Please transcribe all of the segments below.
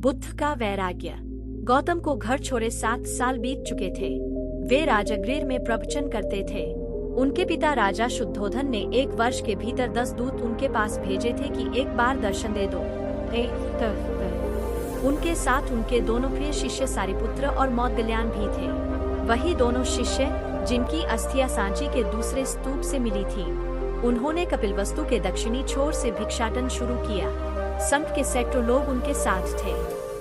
बुद्ध का वैराग्य। गौतम को घर छोड़े 7 साल बीत चुके थे। वे राजगृह में प्रवचन करते थे। उनके पिता राजा शुद्धोधन ने 1 वर्ष के भीतर 10 दूत उनके पास भेजे थे कि एक बार दर्शन दे दो। उनके साथ उनके दोनों प्रिय शिष्य सारिपुत्र और मौदगल्यान भी थे। वही दोनों शिष्य जिनकी अस्थियां सांची के दूसरे स्तूप से मिली थी। उन्होंने कपिलवस्तु के दक्षिणी छोर से भिक्षाटन शुरू किया। संत के सैकड़ों लोग उनके साथ थे।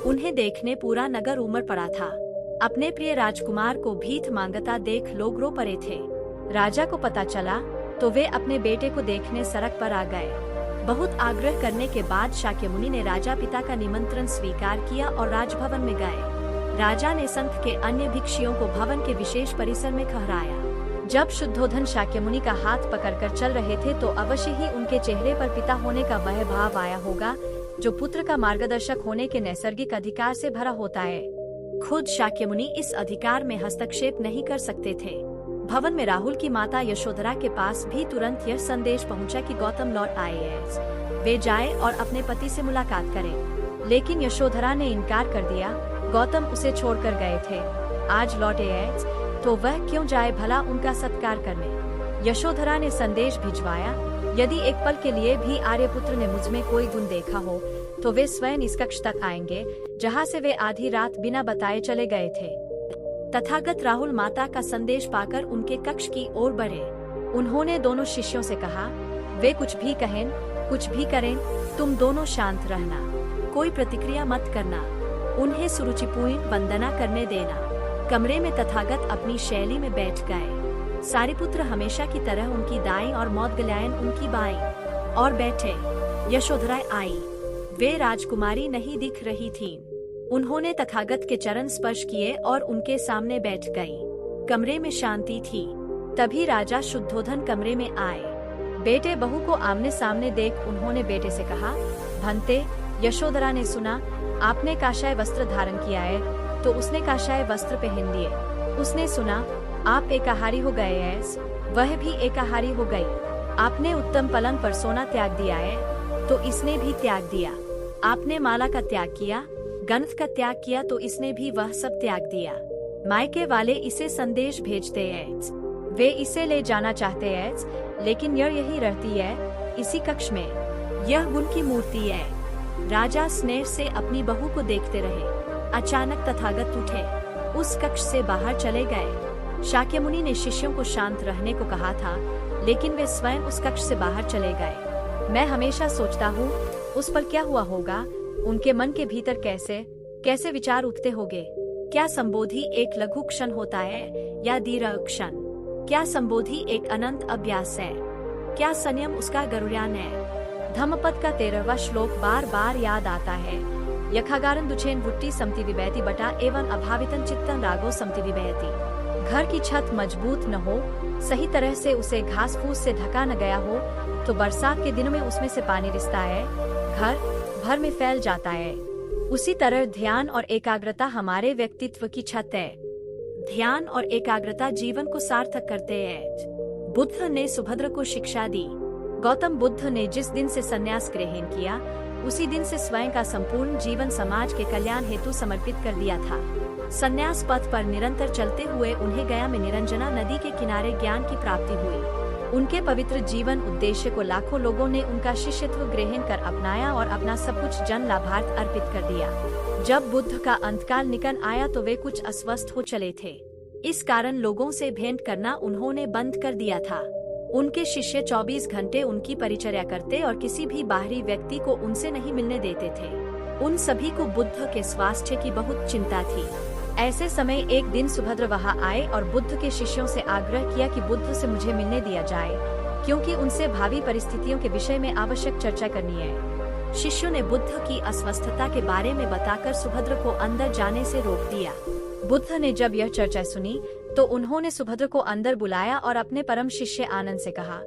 उन्हें देखने पूरा नगर उमड़ पड़ा था। अपने प्रिय राजकुमार को भीख मांगता देख लोग रो पड़े थे। राजा को पता चला तो वे अपने बेटे को देखने सड़क पर आ गए। बहुत आग्रह करने के बाद शाक्यमुनि ने राजा पिता का निमंत्रण स्वीकार किया और राजभवन में गए। राजा ने संत के अन्य भिक्षुओं को भवन के विशेष परिसर में ठहराया। जब शुद्धोधन शाक्यमुनि का हाथ पकड़कर चल रहे थे तो अवश्य ही उनके चेहरे पर पिता होने का वह भाव आया होगा जो पुत्र का मार्गदर्शक होने के नैसर्गिक अधिकार से भरा होता है। खुद शाक्यमुनि इस अधिकार में हस्तक्षेप नहीं कर सकते थे। भवन में राहुल की माता यशोधरा के पास भी तुरंत यह संदेश पहुंचा कि गौतम लौट आए हैं। वे जाएं और अपने पति से मुलाकात करें। लेकिन यशोधरा ने इनकार कर दिया। गौतम उसे छोड़कर गए थे। आज लौटे हैं तो वह क्यों जाए भला उनका सत्कार करने। यशोधरा ने संदेश भिजवाया, यदि एक पल के लिए भी आर्यपुत्र ने मुझमें कोई गुण देखा हो तो वे स्वयं इस कक्ष तक आएंगे जहाँ से वे आधी रात बिना बताए चले गए थे। तथागत राहुल माता का संदेश पाकर उनके कक्ष की ओर बढ़े। उन्होंने दोनों शिष्यों से कहा, वे कुछ भी कहें, कुछ भी करें, तुम दोनों शांत रहना, कोई प्रतिक्रिया मत करना, उन्हें सुरुचिपूर्ण वंदना करने देना। कमरे में तथागत अपनी शैली में बैठ गए। सारिपुत्र हमेशा की तरह उनकी दाईं और मौदगल्यायन उनकी बाईं और बैठे। यशोधरा आई। वे राजकुमारी नहीं दिख रही थीं। उन्होंने तथागत के चरण स्पर्श किए और उनके सामने बैठ गई। कमरे में शांति थी। तभी राजा शुद्धोधन कमरे में आए। बेटे बहू को आमने सामने देख उन्होंने बेटे से कहा, भंते, यशोधरा ने सुना आपने काशाय वस्त्र धारण किया है तो उसने काशाय वस्त्र पहन लिए। उसने सुना आप एकाहारी हो गए हैं, वह भी एकाहारी हो गई। आपने उत्तम पलंग पर सोना त्याग दिया है तो इसने भी त्याग दिया। आपने माला का त्याग किया, गंध का त्याग किया तो इसने भी वह सब त्याग दिया। मायके वाले इसे संदेश भेजते हैं। वे इसे ले जाना चाहते हैं, लेकिन यही रहती है इसी कक्ष में। यह गुण की मूर्ति है। राजा स्नेह से अपनी बहू को देखते रहे। अचानक तथागत उठे, उस कक्ष से बाहर चले गए। शाक्यमुनि ने शिष्यों को शांत रहने को कहा था, लेकिन वे स्वयं उस कक्ष से बाहर चले गए। मैं हमेशा सोचता हूँ उस पर क्या हुआ होगा। उनके मन के भीतर कैसे विचार उठते होंगे। क्या संबोधि एक लघु क्षण होता है या दीर्घ क्षण? क्या संबोधि एक अनंत अभ्यास है? क्या संयम उसका गरुड़यान है? धम्मपद का 13वां श्लोक बार बार याद आता है। यखागारन दुछेन वुट्टी समति विबहति बटा एवं अभावितन चित्तन रागो समति विबहति। घर की छत मजबूत न हो, सही तरह से उसे घास फूस से ढका न गया हो तो बरसात के दिनों में उसमें से पानी रिसता है, घर भर में फैल जाता है। उसी तरह ध्यान और एकाग्रता हमारे व्यक्तित्व की छत है। ध्यान और एकाग्रता जीवन को सार्थक करते हैं। बुद्ध ने सुभद्र को शिक्षा दी। गौतम बुद्ध ने जिस दिन से संन्यास ग्रहण किया उसी दिन से स्वयं का संपूर्ण जीवन समाज के कल्याण हेतु समर्पित कर दिया था। संन्यास पथ पर निरंतर चलते हुए उन्हें गया में निरंजना नदी के किनारे ज्ञान की प्राप्ति हुई। उनके पवित्र जीवन उद्देश्य को लाखों लोगों ने उनका शिष्यत्व ग्रहण कर अपनाया और अपना सब कुछ जन लाभार्थ अर्पित कर दिया। जब बुद्ध का अंतकाल निकट आया तो वे कुछ अस्वस्थ हो चले थे। इस कारण लोगों से भेंट करना उन्होंने बंद कर दिया था। उनके शिष्य 24 घंटे उनकी परिचर्या करते और किसी भी बाहरी व्यक्ति को उनसे नहीं मिलने देते थे। उन सभी को बुद्ध के स्वास्थ्य की बहुत चिंता थी। ऐसे समय एक दिन सुभद्र वहां आए और बुद्ध के शिष्यों से आग्रह किया कि बुद्ध से मुझे मिलने दिया जाए, क्योंकि उनसे भावी परिस्थितियों के विषय में आवश्यक चर्चा करनी है। शिष्यों ने बुद्ध की अस्वस्थता के बारे में बताकर सुभद्र को अंदर जाने से रोक दिया। बुद्ध ने जब यह चर्चा सुनी तो उन्होंने सुभद्र को अंदर बुलाया और अपने परम शिष्य आनंद से कहा,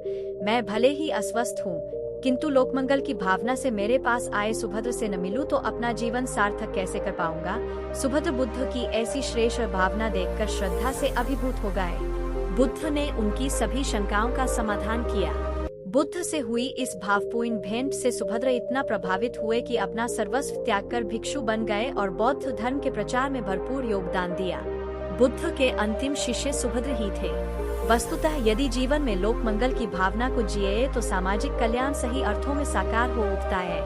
मैं भले ही अस्वस्थ हूँ, किंतु लोकमंगल की भावना से मेरे पास आए सुभद्र से न मिलूं तो अपना जीवन सार्थक कैसे कर पाऊंगा। सुभद्र बुद्ध की ऐसी श्रेष्ठ भावना देखकर श्रद्धा से अभिभूत हो गए। बुद्ध ने उनकी सभी शंकाओं का समाधान किया। बुद्ध से हुई इस भावपूर्ण भेंट से सुभद्रा इतना प्रभावित हुए कि अपना सर्वस्व त्याग कर भिक्षु बन गए और बौद्ध धर्म के प्रचार में भरपूर योगदान दिया। बुद्ध के अंतिम शिष्य सुभद्र ही थे। वस्तुतः यदि जीवन में लोक मंगल की भावना को जिए तो सामाजिक कल्याण सही अर्थों में साकार हो उठता है।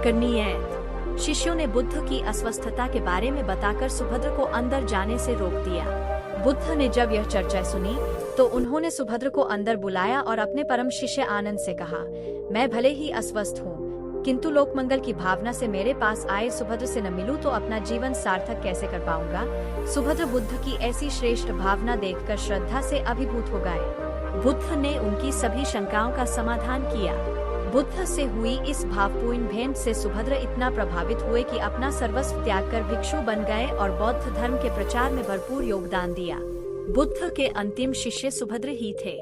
करनीय शिष्यों ने बुद्ध की अस्वस्थता के बारे में बताकर सुभद्र को अंदर जाने से रोक दिया। बुद्ध ने जब यह चर्चा सुनी तो उन्होंने सुभद्र को अंदर बुलाया और अपने परम शिष्य आनंद से कहा, मैं भले ही अस्वस्थ हूँ, किंतु लोकमंगल की भावना से मेरे पास आए सुभद्र से न मिलूं तो अपना जीवन सार्थक कैसे कर पाऊंगा। सुभद्र बुद्ध की ऐसी श्रेष्ठ भावना देखकर श्रद्धा से अभिभूत हो गए। बुद्ध ने उनकी सभी शंकाओं का समाधान किया। बुद्ध से हुई इस भावपूर्ण भेंट से सुभद्र इतना प्रभावित हुए कि अपना सर्वस्व त्याग कर भिक्षु बन गए और बौद्ध धर्म के प्रचार में भरपूर योगदान दिया। बुद्ध के अंतिम शिष्य सुभद्र ही थे।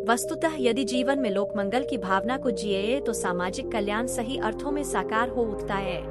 वस्तुतः यदि जीवन में लोकमंगल की भावना को जिए तो सामाजिक कल्याण सही अर्थों में साकार हो उठता है।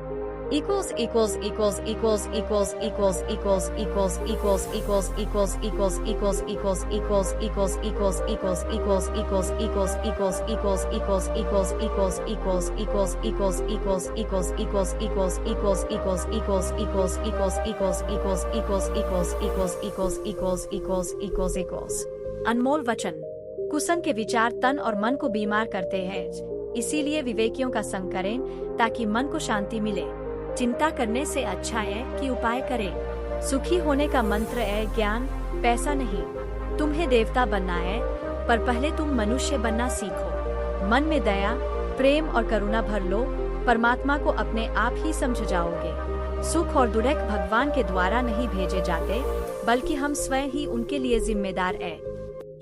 अनमोल वचन। कुसंग के विचार तन और मन को बीमार करते हैं, इसीलिए विवेकियों का संग करें ताकि मन को शांति मिले। चिंता करने से अच्छा है कि उपाय करें। सुखी होने का मंत्र है ज्ञान, पैसा नहीं। तुम्हें देवता बनना है, पर पहले तुम मनुष्य बनना सीखो। मन में दया, प्रेम और करुणा भर लो, परमात्मा को अपने आप ही समझ जाओगे। सुख और दुख भगवान के द्वारा नहीं भेजे जाते, बल्कि हम स्वयं ही उनके लिए जिम्मेदार है।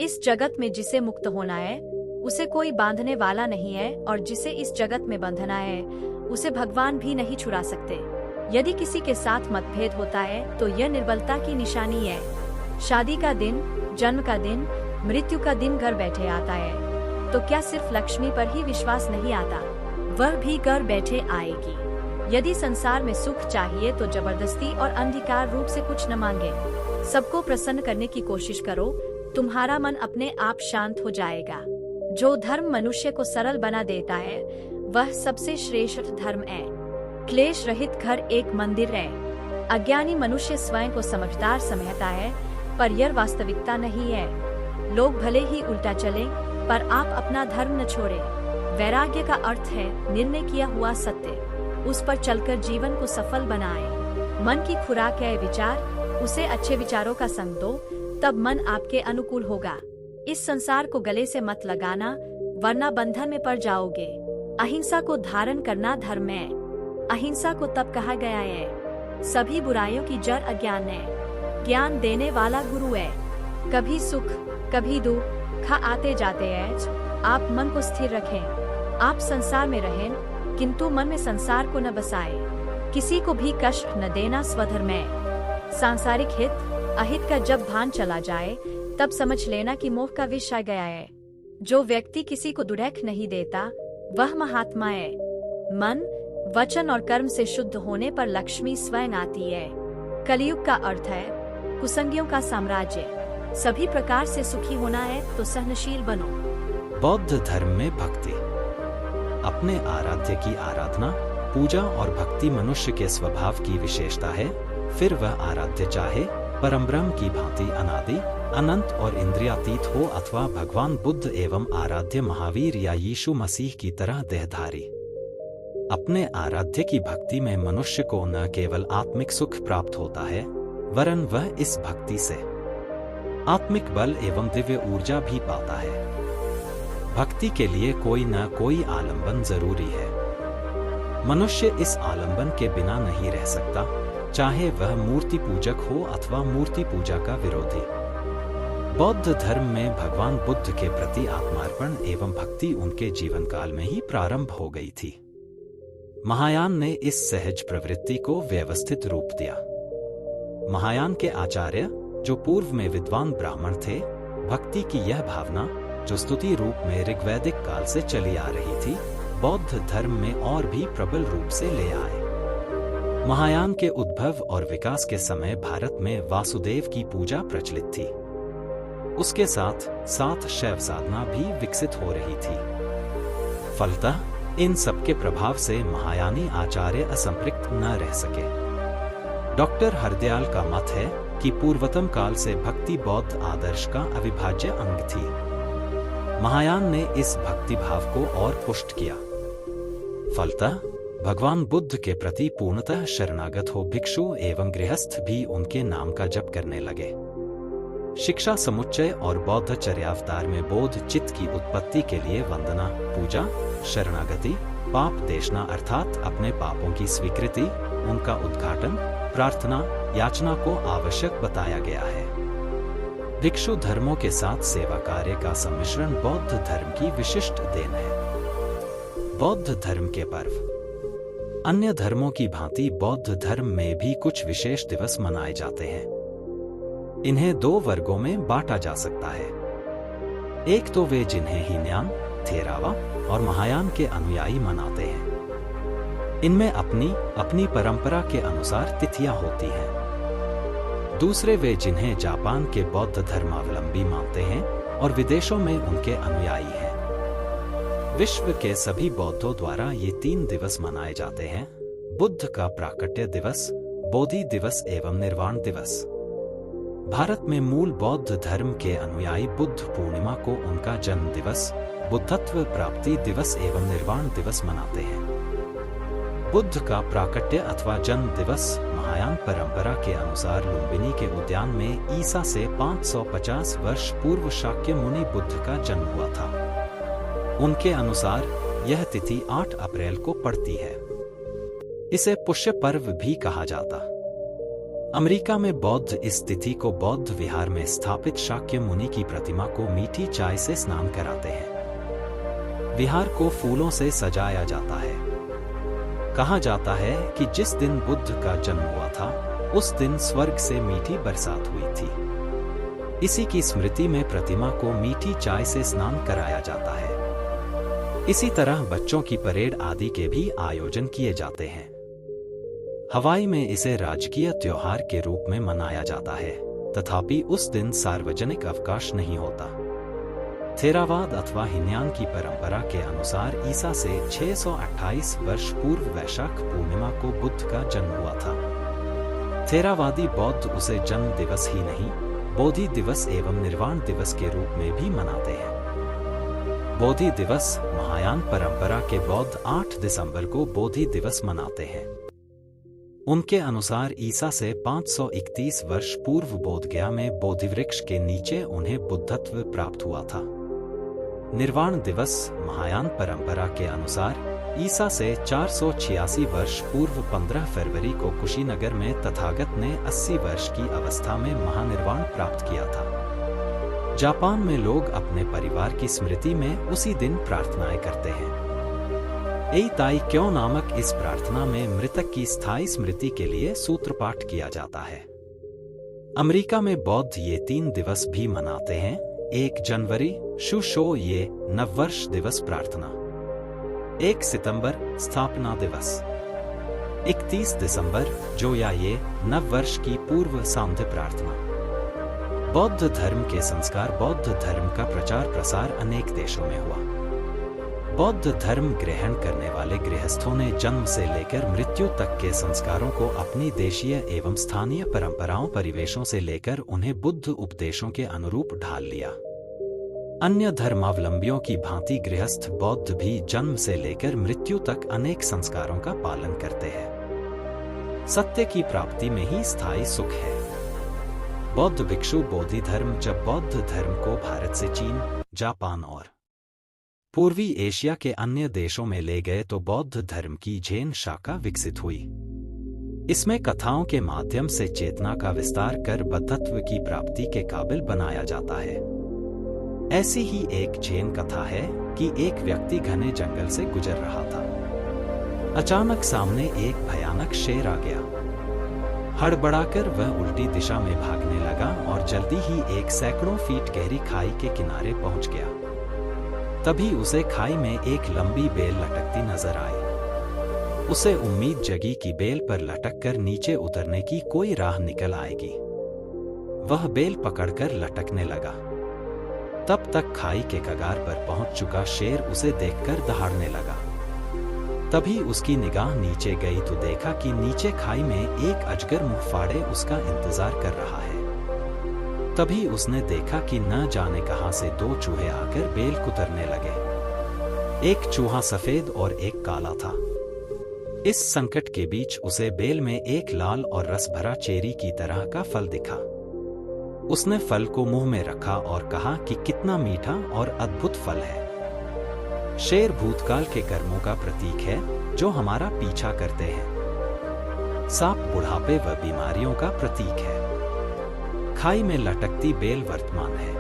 इस जगत में जिसे मुक्त होना है उसे कोई बांधने वाला नहीं है, और जिसे इस जगत में बंधना है उसे भगवान भी नहीं छुड़ा सकते। यदि किसी के साथ मतभेद होता है तो यह निर्बलता की निशानी है। शादी का दिन, जन्म का दिन, मृत्यु का दिन घर बैठे आता है, तो क्या सिर्फ लक्ष्मी पर ही विश्वास नहीं आता, वह भी घर बैठे आएगी। यदि संसार में सुख चाहिए तो जबरदस्ती और अंधकार रूप से कुछ न मांगे। सबको प्रसन्न करने की कोशिश करो, तुम्हारा मन अपने आप शांत हो जाएगा। जो धर्म मनुष्य को सरल बना देता है वह सबसे श्रेष्ठ धर्म है। क्लेश रहित घर एक मंदिर है। अज्ञानी मनुष्य स्वयं को समझदार समझता है, पर यह वास्तविकता नहीं है। लोग भले ही उल्टा चलें, पर आप अपना धर्म न छोड़ें। वैराग्य का अर्थ है निर्णय किया हुआ सत्य, उस पर चलकर जीवन को सफल बनाएं। मन की खुराक है विचार, उसे अच्छे विचारों का संग दो, तब मन आपके अनुकूल होगा। इस संसार को गले से मत लगाना, वरना बंधन में पड़ जाओगे। अहिंसा को धारण करना धर्म है। अहिंसा को तब कहा गया है। सभी बुराइयों की जड़ अज्ञान है। ज्ञान देने वाला गुरु है। कभी सुख कभी दुख आते जाते हैं। आप मन को स्थिर रखें। आप संसार में रहें, किंतु मन में संसार को न बसाए। किसी को भी कष्ट न देना स्वधर्म है। सांसारिक हित अहित का जब भान चला जाए तब समझ लेना कि मोह का विष आ गया है। जो व्यक्ति किसी को दुख नहीं देता वह महात्मा है। मन, वचन और कर्म से शुद्ध होने पर लक्ष्मी स्वयं आती है। कलयुग का अर्थ है कुसंगियों का साम्राज्य। सभी प्रकार से सुखी होना है तो सहनशील बनो। बौद्ध धर्म में भक्ति। अपने आराध्य की आराधना, पूजा और भक्ति मनुष्य के स्वभाव की विशेषता है। फिर वह आराध्य चाहे परमब्रह्म की भांति अनादि, अनंत और इंद्रियातीत हो, अथवा भगवान बुद्ध एवं आराध्य महावीर या यीशु मसीह की तरह देहधारी। अपने आराध्य की भक्ति में मनुष्य को न केवल आत्मिक सुख प्राप्त होता है, वरन वह इस भक्ति से आत्मिक बल एवं दिव्य ऊर्जा भी पाता है। भक्ति के लिए कोई न कोई आलंबन जरूरी है। मनुष्य इस आलंबन के बिना नहीं रह सकता, चाहे वह मूर्ति पूजक हो अथवा मूर्ति पूजा का विरोधी। बौद्ध धर्म में भगवान बुद्ध के प्रति आत्मार्पण एवं भक्ति उनके जीवन काल में ही प्रारंभ हो गई थी। महायान ने इस सहज प्रवृत्ति को व्यवस्थित रूप दिया। महायान के आचार्य, जो पूर्व में विद्वान ब्राह्मण थे, भक्ति की यह भावना, जो स्तुति रूप में ऋग्वैदिक काल से चली आ रही थी, बौद्ध धर्म में और भी प्रबल रूप से ले आए। महायान के उद्भव और विकास के समय भारत में वासुदेव की पूजा प्रचलित थी। उसके साथ साथ शैव साधना भी विकसित हो रही थी। फलतः इन सबके प्रभाव से महायानी आचार्य असंपृक्त न रह सके। डॉक्टर हरदयाल का मत है कि पूर्वतम काल से भक्ति बौद्ध आदर्श का अविभाज्य अंग थी। महायान ने इस भक्ति भाव को और पुष्ट किया। फलतः भगवान बुद्ध के प्रति पूर्णतः शरणागत हो भिक्षु एवं गृहस्थ भी उनके नाम का जप करने लगे। शिक्षा समुच्चय और बौद्ध चर्यावतार में बोध चित्त की उत्पत्ति के लिए वंदना, पूजा, शरणागति, पाप देशना अर्थात अपने पापों की स्वीकृति, उनका उद्घाटन, प्रार्थना, याचना को आवश्यक बताया गया है। भिक्षु धर्मों के साथ सेवा कार्य का सम्मिश्रण बौद्ध धर्म की विशिष्ट देन है। बौद्ध धर्म के पर्व। अन्य धर्मों की भांति बौद्ध धर्म में भी कुछ विशेष दिवस मनाए जाते हैं। इन्हें दो वर्गों में बांटा जा सकता है। एक तो वे जिन्हें हीनयान, थेरावा और महायान के अनुयायी मनाते हैं। इनमें अपनी अपनी परंपरा के अनुसार तिथियां होती हैं। दूसरे वे जिन्हें जापान के बौद्ध धर्मावलंबी मानते हैं और विदेशों में उनके अनुयायी हैं। विश्व के सभी बौद्धों द्वारा ये 3 दिवस मनाए जाते हैं: बुद्ध का प्राकट्य दिवस, बोधि दिवस एवं निर्वाण दिवस। भारत में मूल बौद्ध धर्म के अनुयायी बुद्ध पूर्णिमा को उनका जन्म दिवस, बुद्धत्व प्राप्ति दिवस एवं निर्वाण दिवस मनाते हैं। बुद्ध का प्राकट्य अथवा जन्म दिवस महायान परंपरा के अनुसार लुम्बिनी के उद्यान में ईसा से 550 वर्ष पूर्व शाक्य मुनि बुद्ध का जन्म हुआ था। उनके अनुसार यह तिथि 8 अप्रैल को पड़ती है। इसे पुष्य पर्व भी कहा जाता। अमेरिका में बौद्ध इस तिथि को बौद्ध विहार में स्थापित शाक्य मुनि की प्रतिमा को मीठी चाय से स्नान कराते हैं। विहार को फूलों से सजाया जाता है। कहा जाता है कि जिस दिन बुद्ध का जन्म हुआ था उस दिन स्वर्ग से मीठी बरसात हुई थी। इसी की स्मृति में प्रतिमा को मीठी चाय से स्नान कराया जाता है। इसी तरह बच्चों की परेड आदि के भी आयोजन किए जाते हैं। हवाई में इसे राजकीय त्योहार के रूप में मनाया जाता है, तथापि उस दिन सार्वजनिक अवकाश नहीं होता। थेरावाद अथवा हीनयान की परंपरा के अनुसार ईसा से 628 वर्ष पूर्व वैशाख पूर्णिमा को बुद्ध का जन्म हुआ था। थेरावादी बौद्ध उसे जन्म दिवस ही नहीं, बोधि दिवस एवं निर्वाण दिवस के रूप में भी मनाते हैं। बोधि दिवस महायान परंपरा के बौद्ध 8 दिसंबर को बोधि दिवस मनाते हैं। उनके अनुसार ईसा से 531 वर्ष पूर्व बोधगया में बोधि वृक्ष के नीचे उन्हें बुद्धत्व प्राप्त हुआ था। निर्वाण दिवस महायान परंपरा के अनुसार ईसा से 486 वर्ष पूर्व 15 फरवरी को कुशीनगर में तथागत ने 80 वर्ष की अवस्था में महानिर्वाण प्राप्त किया था। जापान में लोग अपने परिवार की स्मृति में उसी दिन प्रार्थनाएं करते हैं। एइताई क्यों नामक इस प्रार्थना में मृतक की स्थायी स्मृति के लिए सूत्रपाठ किया जाता है। अमेरिका में बौद्ध ये 3 दिवस भी मनाते हैं। 1 जनवरी शुशो ये नववर्ष दिवस प्रार्थना, 1 सितंबर स्थापना दिवस, 31 दिसंबर जोया ये नववर्ष की पूर्व सांध्य प्रार्थना। बौद्ध धर्म के संस्कार। बौद्ध धर्म का प्रचार प्रसार अनेक देशों में हुआ। बौद्ध धर्म ग्रहण करने वाले गृहस्थों ने जन्म से लेकर मृत्यु तक के संस्कारों को अपनी देशीय एवं स्थानीय परंपराओं परिवेशों से लेकर उन्हें बुद्ध उपदेशों के अनुरूप ढाल लिया। अन्य धर्मावलंबियों की भांति गृहस्थ बौद्ध भी जन्म से लेकर मृत्यु तक अनेक संस्कारों का पालन करते हैं। सत्य की प्राप्ति में ही स्थायी सुख है। बौद्ध भिक्षु बोधि धर्म। जब बौद्ध धर्म को भारत से चीन, जापान और पूर्वी एशिया के अन्य देशों में ले गए तो बौद्ध धर्म की जैन शाखा विकसित हुई। इसमें कथाओं के माध्यम से चेतना का विस्तार कर बद्धत्व की प्राप्ति के काबिल बनाया जाता है। ऐसी ही एक जैन कथा है कि एक व्यक्ति घने जंगल से गुजर रहा था। अचानक सामने एक भयानक शेर आ गया। हड़बड़ाकर वह उल्टी दिशा में भागने लगा और जल्दी ही एक सैकड़ों फीट गहरी खाई के किनारे पहुंच गया। तभी उसे खाई में एक लंबी बेल लटकती नजर आई। उसे उम्मीद जगी कि बेल पर लटककर नीचे उतरने की कोई राह निकल आएगी। वह बेल पकड़कर लटकने लगा। तब तक खाई के कगार पर पहुंच चुका शेर उसे देखकर दहाड़ने लगा। तभी उसकी निगाह नीचे गई तो देखा कि नीचे खाई में एक अजगर मुंह फाड़े उसका इंतजार कर रहा है। तभी उसने देखा कि न जाने कहां से दो चूहे आकर बेल कुतरने लगे। एक चूहा सफेद और एक काला था। इस संकट के बीच उसे बेल में एक लाल और रस भरा चेरी की तरह का फल दिखा। उसने फल को मुंह में रखा और कहा कि कितना मीठा और अद्भुत फल है। शेर भूतकाल के कर्मों का प्रतीक है जो हमारा पीछा करते हैं। सांप बुढ़ापे व बीमारियों का प्रतीक है। खाई में लटकती बेल वर्तमान है।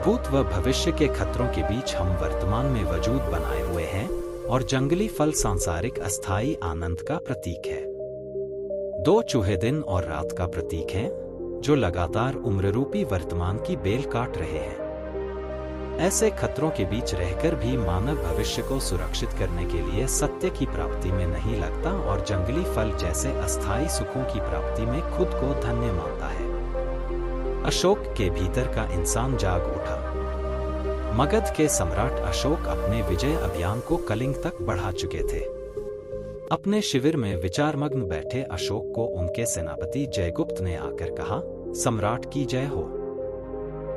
भूत व भविष्य के खतरों के बीच हम वर्तमान में वजूद बनाए हुए हैं और जंगली फल सांसारिक अस्थायी आनंद का प्रतीक है। दो चूहे दिन और रात का प्रतीक हैं जो लगातार उम्ररूपी वर्तमान की बेल काट रहे हैं। ऐसे खतरों के बीच रहकर भी मानव भविष्य को सुरक्षित करने के लिए सत्य की प्राप्ति में नहीं लगता और जंगली फल जैसे अस्थायी सुखों की प्राप्ति में खुद को धन्य मानता है। अशोक के भीतर का इंसान जाग उठा। मगध के सम्राट अशोक अपने विजय अभियान को कलिंग तक बढ़ा चुके थे। अपने शिविर में विचारमग्न बैठे अशोक को उनके सेनापति जयगुप्त ने आकर कहा, सम्राट की जय हो।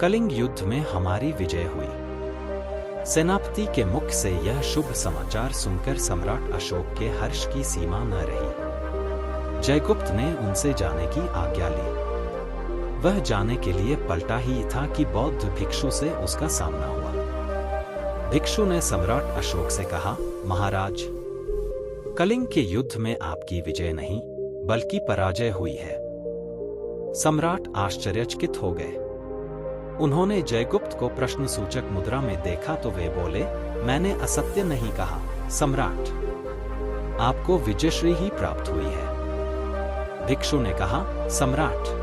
कलिंग युद्ध में हमारी विजय हुई। सेनापति के मुख से यह शुभ समाचार सुनकर सम्राट अशोक के हर्ष की सीमा न रही। जयगुप्त ने उनसे जाने की आज्ञा ली। वह जाने के लिए पलटा ही था कि बौद्ध भिक्षु से उसका सामना हुआ। भिक्षु ने सम्राट अशोक से कहा, महाराज, कलिंग के युद्ध में आपकी विजय नहीं बल्कि पराजय हुई है। सम्राट आश्चर्यचकित हो गए। उन्होंने जयगुप्त को प्रश्न सूचक मुद्रा में देखा तो वे बोले, मैंने असत्य नहीं कहा सम्राट, आपको विजयश्री ही प्राप्त हुई है। भिक्षु ने कहा, सम्राट,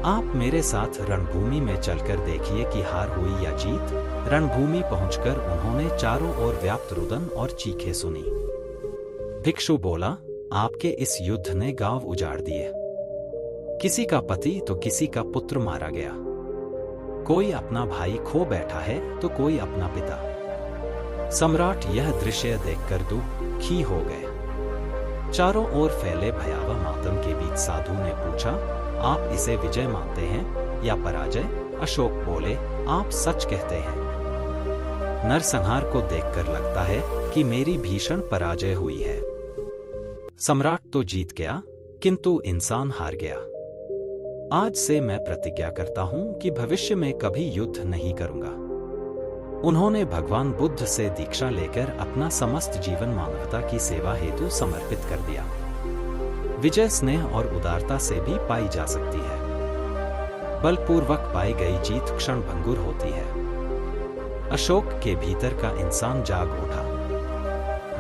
आप मेरे साथ रणभूमि में चलकर देखिए कि हार हुई या जीत। रणभूमि पहुंचकर उन्होंने चारों ओर व्याप्त रुदन और चीखें सुनी। भिक्षु बोला, आपके इस युद्ध ने गांव उजाड़ दिए। किसी का पति तो किसी का पुत्र मारा गया। कोई अपना भाई खो बैठा है तो कोई अपना पिता। सम्राट यह दृश्य देखकर दुखी हो गए। चारों ओर फैले भयावह मातम के बीच साधु ने पूछा, आप इसे विजय मानते हैं या पराजय? अशोक बोले, आप सच कहते हैं। नरसंहार को देखकर लगता है कि मेरी भीषण पराजय हुई है। सम्राट तो जीत गया किंतु इंसान हार गया। आज से मैं प्रतिज्ञा करता हूं कि भविष्य में कभी युद्ध नहीं करूंगा। उन्होंने भगवान बुद्ध से दीक्षा लेकर अपना समस्त जीवन मानवता की सेवा हेतु समर्पित कर दिया। विजय स्नेह और उदारता से भी पाई जा सकती है। बलपूर्वक पाई गई जीत क्षणभंगुर होती है। अशोक के भीतर का इंसान जाग उठा।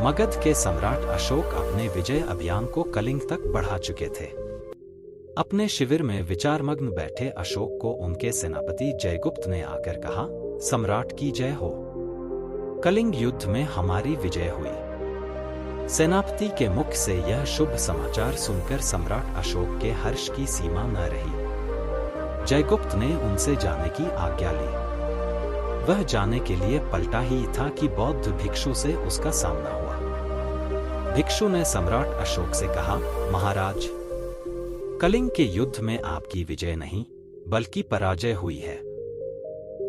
मगध के सम्राट अशोक अपने विजय अभियान को कलिंग तक बढ़ा चुके थे। अपने शिविर में विचारमग्न बैठे अशोक को उनके सेनापति जयगुप्त ने आकर कहा, सम्राट की जय हो। कलिंग युद्ध में हमारी विजय हुई। सेनापति के मुख से यह शुभ समाचार सुनकर सम्राट अशोक के हर्ष की सीमा न रही। जयगुप्त ने उनसे जाने की आज्ञा ली। वह जाने के लिए पलटा ही था कि बौद्ध भिक्षु से उसका सामना हुआ। भिक्षु ने सम्राट अशोक से कहा, महाराज, कलिंग के युद्ध में आपकी विजय नहीं बल्कि पराजय हुई है।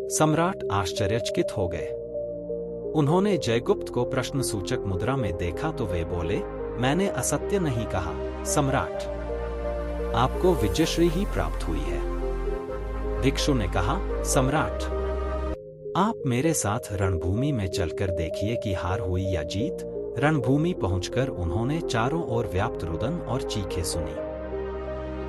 सम्राट आश्चर्यचकित हो गए। उन्होंने जयगुप्त को प्रश्न सूचक मुद्रा में देखा तो वे बोले, मैंने असत्य नहीं कहा सम्राट, आपको विजयश्री ही प्राप्त हुई है। भिक्षु ने कहा, सम्राट, आप मेरे साथ रणभूमि में चलकर देखिए कि हार हुई या जीत। रणभूमि पहुंचकर उन्होंने चारों ओर व्याप्त रुदन और चीखें सुनी।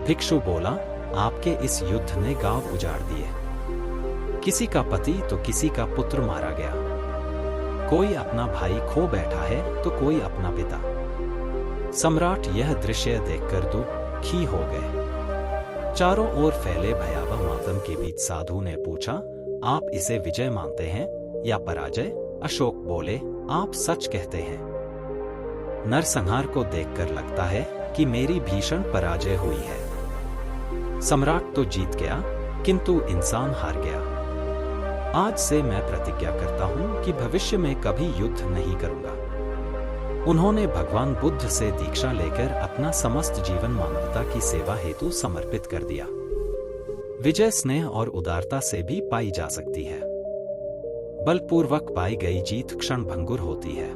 भिक्षु बोला, आपके इस युद्ध ने गांव उजाड़ दिए। किसी का पति तो किसी का पुत्र मारा गया। कोई अपना भाई खो बैठा है तो कोई अपना पिता। सम्राट यह दृश्य देखकर दुखी हो गए। चारों ओर फैले भयावह मातम के बीच साधु ने पूछा, आप इसे विजय मानते हैं या पराजय? अशोक बोले, आप सच कहते हैं। नरसंहार को देखकर लगता है कि मेरी भीषण पराजय हुई है। सम्राट तो जीत गया किंतु इंसान हार गया। आज से मैं प्रतिज्ञा करता हूँ कि भविष्य में कभी युद्ध नहीं करूंगा। उन्होंने भगवान बुद्ध से दीक्षा लेकर अपना समस्त जीवन मानवता की सेवा हेतु समर्पित कर दिया। विजय स्नेह और उदारता से भी पाई जा सकती है। बलपूर्वक पाई गई जीत क्षणभंगुर होती है।